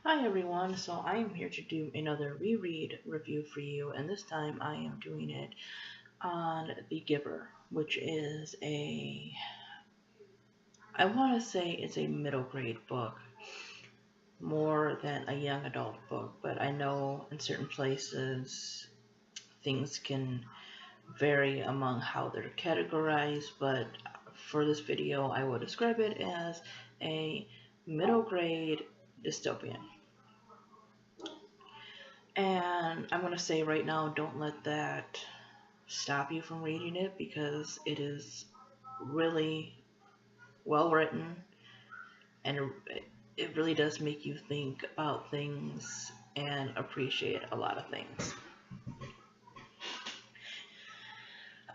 Hi everyone, so I am here to do another reread review for you, and this time I am doing it on The Giver, which is I want to say it's a middle grade book, more than a young adult book, but I know in certain places things can vary among how they're categorized, but for this video I will describe it as a middle grade dystopian. And I'm going to say right now, don't let that stop you from reading it because it is really well written and it really does make you think about things and appreciate a lot of things.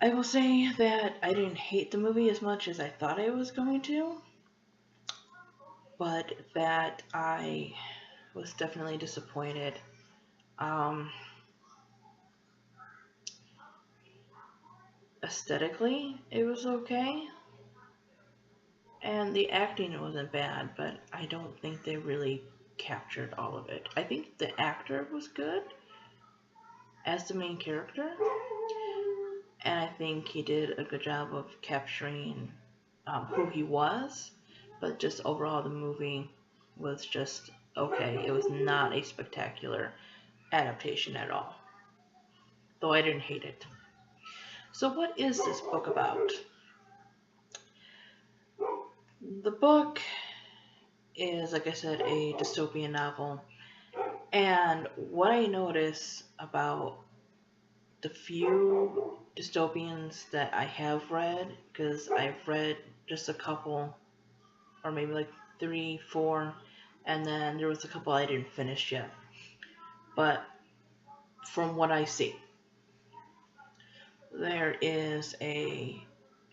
I will say that I didn't hate the movie as much as I thought I was going to, but that I was definitely disappointed. Um, Aesthetically, it was okay. And the acting wasn't bad, but I don't think they really captured all of it. I think the actor was good as the main character, and I think he did a good job of capturing who he was, but just overall the movie was just okay. It was not a spectacular adaptation at all, though I didn't hate it. So what is this book about? The book is, like I said, a dystopian novel. And what I notice about the few dystopians that I have read, because I've read just a couple, or maybe like three, four, and then there was a couple I didn't finish yet. But from what I see, there is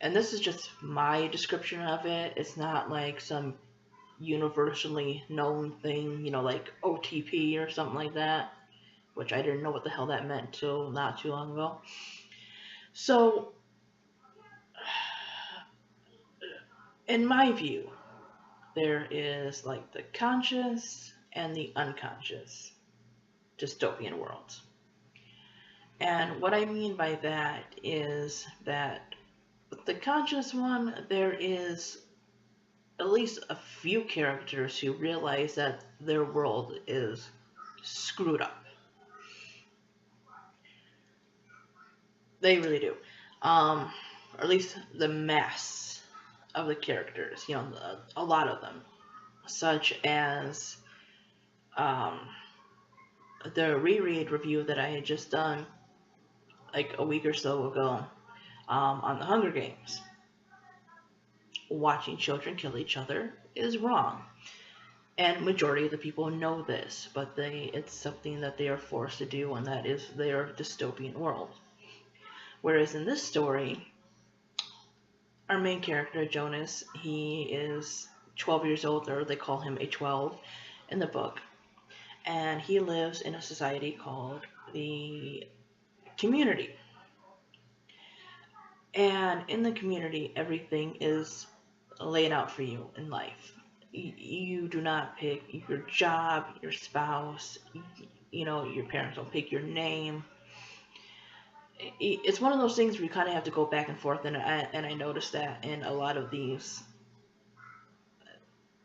and this is just my description of it, it's not like some universally known thing, like OTP or something like that, which I didn't know what the hell that meant till not too long ago. So, in my view, there is like the conscious and the unconscious dystopian worlds. And what I mean by that is that with the conscious one, there is at least a few characters who realize that their world is screwed up. They really do. Or at least the mass of the characters, a lot of them, such as um, the reread review that I had just done like a week or so ago on the Hunger Games. Watching children kill each other is wrong. And majority of the people know this, but it's something that they are forced to do, and that is their dystopian world. Whereas in this story, our main character, Jonas, he is 12 years old, or they call him a 12 in the book. And he lives in a society called the community. And in the community, everything is laid out for you in life. You do not pick your job, your spouse, your parents don't pick your name. It's one of those things where you kind of have to go back and forth, and I noticed that in a lot of these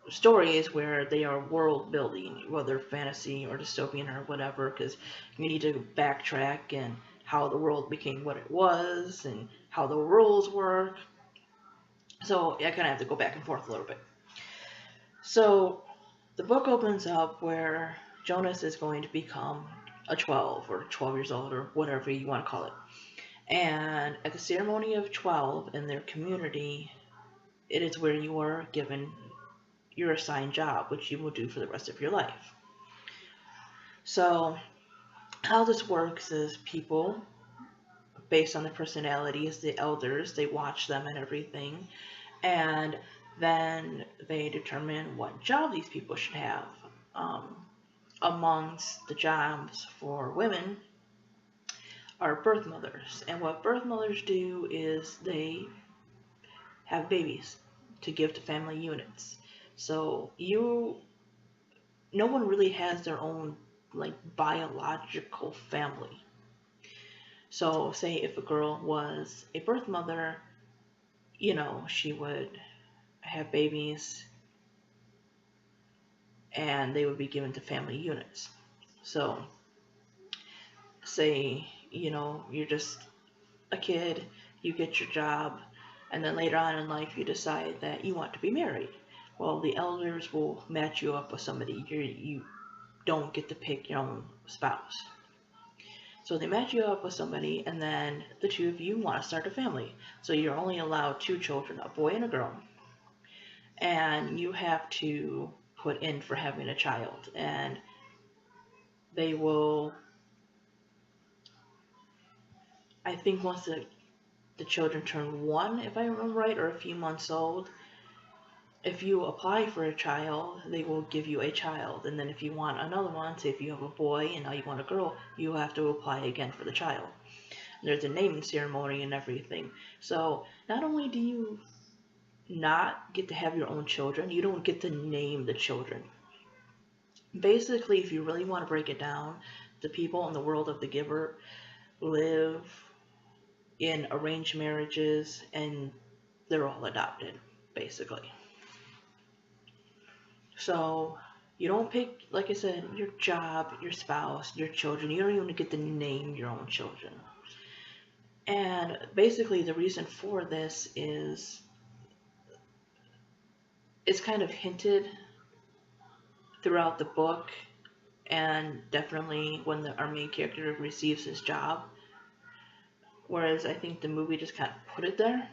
stories where they are world building, whether fantasy or dystopian or whatever, because you need to backtrack and how the world became what it was and how the rules work. So I kind of have to go back and forth a little bit. So the book opens up where Jonas is going to become a 12 or 12 years old or whatever you want to call it. And at the ceremony of 12 in their community, it is where you are given your assigned job, which you will do for the rest of your life. So how this works is people, based on their personalities, the elders, they watch them and everything, and then they determine what job these people should have. Amongst the jobs for women are birth mothers, and what birth mothers do is they have babies to give to family units. So you no one really has their own like biological family. So say if a girl was a birth mother, she would have babies and they would be given to family units. So say, you're just a kid, you get your job, and then later on in life you decide that you want to be married. Well, the elders will match you up with somebody. You don't get to pick your own spouse. So they match you up with somebody, and then the two of you want to start a family. So you're only allowed two children, a boy and a girl. And you have to put in for having a child. And they will, I think once the children turn 1, if I remember right, or a few months old, if you apply for a child, they will give you a child. And then if you want another one, say if you have a boy and now you want a girl, you have to apply again for the child. And there's a naming ceremony and everything. So not only do you not get to have your own children, you don't get to name the children. Basically, if you really want to break it down, the people in the world of the Giver live in arranged marriages and they're all adopted, basically. So you don't pick, like I said, your job, your spouse, your children. You don't even get to name your own children. And basically the reason for this is it's kind of hinted throughout the book and definitely when our main character receives his job. Whereas I think the movie just kind of put it there.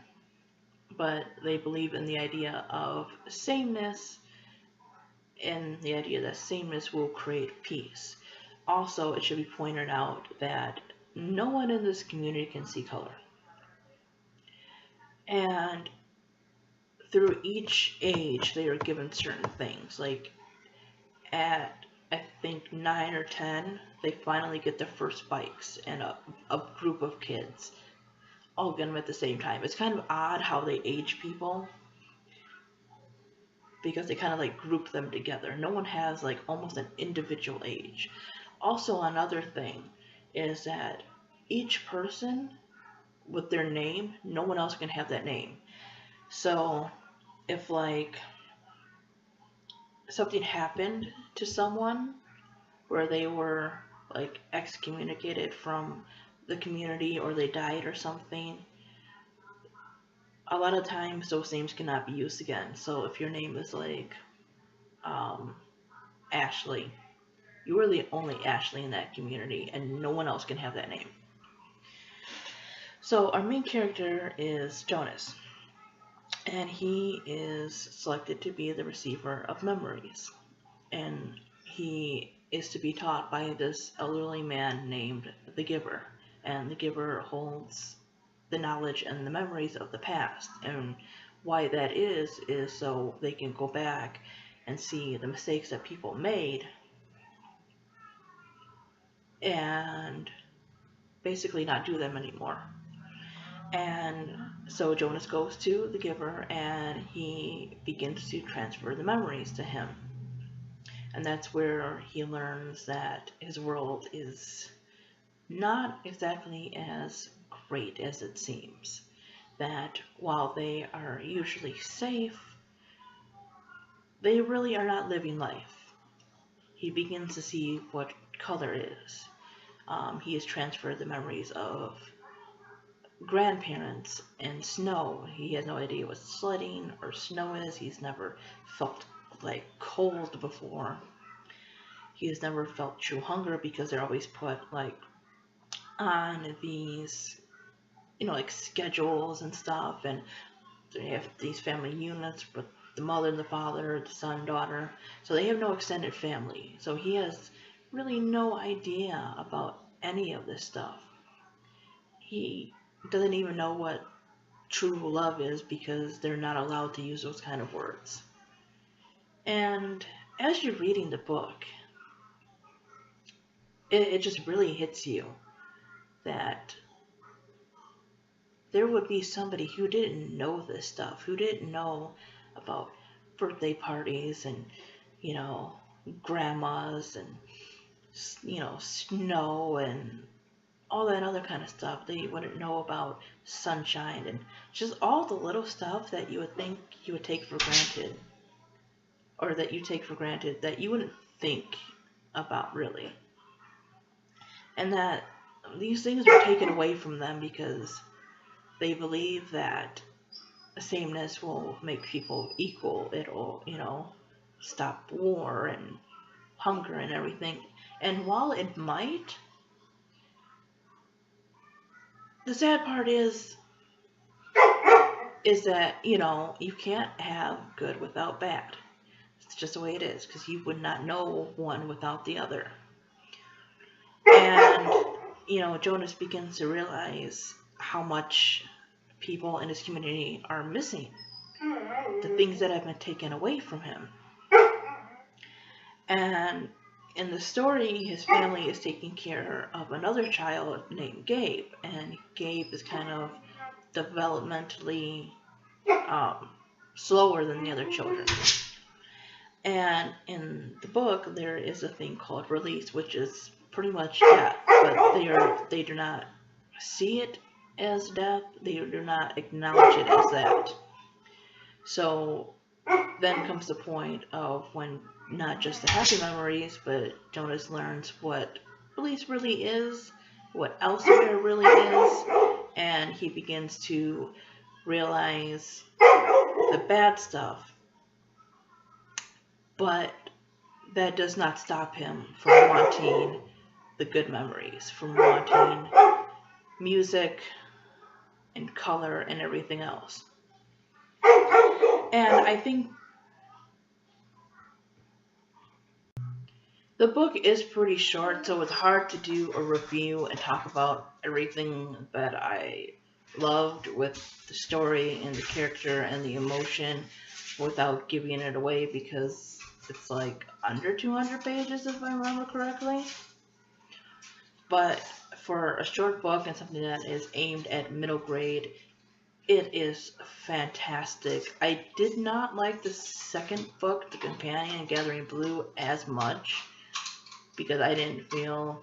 But they believe in the idea of sameness and the idea that sameness will create peace. Also, it should be pointed out that no one in this community can see color. And through each age, they are given certain things. Like at, I think, 9 or 10, they finally get their first bikes, and a group of kids all get them at the same time. It's kind of odd how they age people, because they kind of like group them together. No one has like almost an individual age. Also, another thing is that each person with their name, no one else can have that name. So if like something happened to someone where they were like excommunicated from the community or they died or something, a lot of times those names cannot be used again. So if your name is like Ashley, you are the only Ashley in that community and no one else can have that name. So our main character is Jonas, and he is selected to be the receiver of memories, and he is to be taught by this elderly man named the Giver, and the Giver holds the knowledge and the memories of the past. And why that is so they can go back and see the mistakes that people made and basically not do them anymore. And so Jonas goes to the Giver and he begins to transfer the memories to him. And that's where he learns that his world is not exactly as great as it seems. That while they are usually safe, they really are not living life. He begins to see what color is. He has transferred the memories of grandparents and snow. He has no idea what sledding or snow is. He's never felt like cold before. He has never felt true hunger because they're always put like on these, like schedules and stuff, and they have these family units with the mother and the father, the son, daughter, so they have no extended family. So he has really no idea about any of this stuff. He doesn't even know what true love is because they're not allowed to use those kind of words. And as you're reading the book, it just really hits you that there would be somebody who didn't know this stuff, who didn't know about birthday parties and, grandmas and, snow and all that other kind of stuff. They wouldn't know about sunshine and just all the little stuff that you would think you would take for granted, or that you take for granted that you wouldn't think about really. And that these things were taken away from them because they believe that sameness will make people equal. It'll, stop war and hunger and everything. And while it might, the sad part is that, you can't have good without bad. It's just the way it is, because you would not know one without the other. And, Jonas begins to realize how much people in his community are missing, the things that have been taken away from him. And in the story, his family is taking care of another child named Gabe, and Gabe is kind of developmentally slower than the other children. And in the book, there is a thing called release, which is pretty much death, but they do not see it as death. They do not acknowledge it as that. So then comes the point of when not just the happy memories, but Jonas learns what release really is, what elsewhere really is, and he begins to realize the bad stuff. But that does not stop him from wanting the good memories, from wanting music and color and everything else. And I think the book is pretty short, so it's hard to do a review and talk about everything that I loved with the story and the character and the emotion without giving it away, because it's like under 200 pages if I remember correctly. But for a short book and something that is aimed at middle grade, it is fantastic. I did not like the second book, The Companion, Gathering Blue, as much, because I didn't feel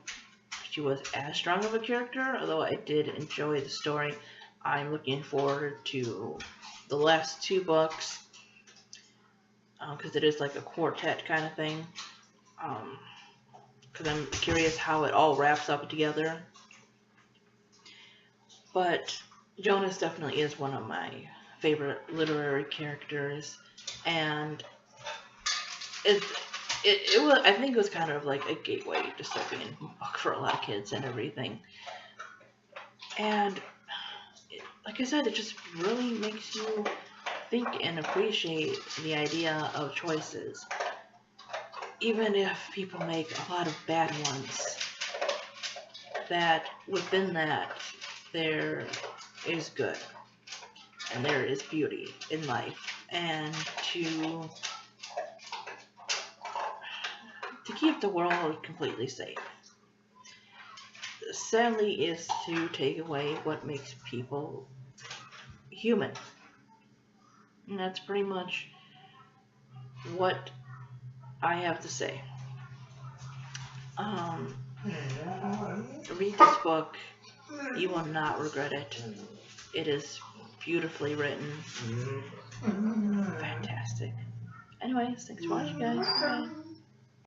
she was as strong of a character, although I did enjoy the story. I'm looking forward to the last two books, because it is like a quartet kind of thing, because I'm curious how it all wraps up together. But Jonas definitely is one of my favorite literary characters, and it was, I think it was kind of like a gateway dystopian book for a lot of kids and everything. And like I said, it just really makes you think and appreciate the idea of choices. Even if people make a lot of bad ones, that within that there is good and there is beauty in life, and to keep the world completely safe. Sadly, is to take away what makes people human. And that's pretty much what I have to say. Read this book. You will not regret it. It is beautifully written. Fantastic. Anyways, thanks for watching, guys. Bye.